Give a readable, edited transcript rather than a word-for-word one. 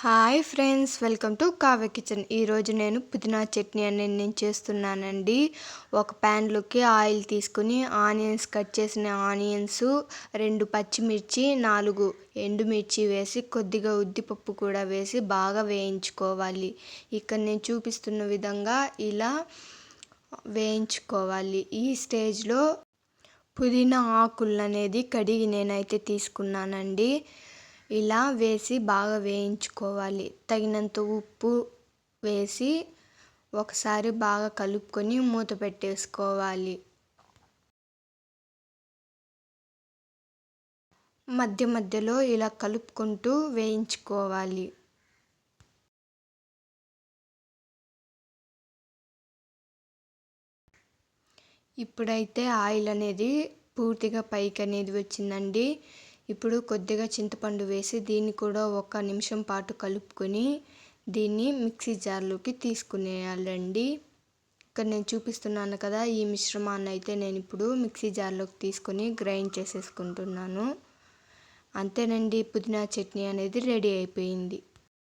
Hi friends, welcome to Kavya kitchen. ఈరోజు నేను పుదీనా చట్నీ అనేది నేను చేస్తున్నానండి. ఒక ప్యాన్లోకి ఆయిల్ తీసుకుని ఆనియన్స్, కట్ చేసిన ఆనియన్స్, 2 పచ్చిమిర్చి, 4 ఎండుమిర్చి వేసి కొద్దిగా ఉద్దిపప్పు కూడా వేసి బాగా వేయించుకోవాలి. ఇక్కడ నేను చూపిస్తున్న విధంగా ఇలా వేయించుకోవాలి. ఈ స్టేజ్లో పుదీనా ఆకులు అనేది కడిగి నేనైతే తీసుకున్నానండి. ఇలా వేసి బాగా వేయించుకోవాలి. తగినంత ఉప్పు వేసి ఒకసారి బాగా కలుపుకొని మూత పెట్టేసుకోవాలి. మధ్య మధ్యలో ఇలా కలుపుకుంటూ వేయించుకోవాలి. ఇప్పుడైతే ఆయిల్ అనేది పూర్తిగా పైకి అనేది వచ్చిందండి. ఇప్పుడు కొద్దిగా చింతపండు వేసి దీన్ని కూడా 1 నిమిషం పాటు కలుపుకొని దీన్ని మిక్సీ జార్లోకి తీసుకునేయాలండి. ఇక్కడ నేను చూపిస్తున్నాను కదా, ఈ మిశ్రమాన్ని అయితే నేను ఇప్పుడు మిక్సీ జార్లోకి తీసుకొని గ్రైండ్ చేసేసుకుంటున్నాను. అంతేనండి, పుదీనా చట్నీ అనేది రెడీ అయిపోయింది.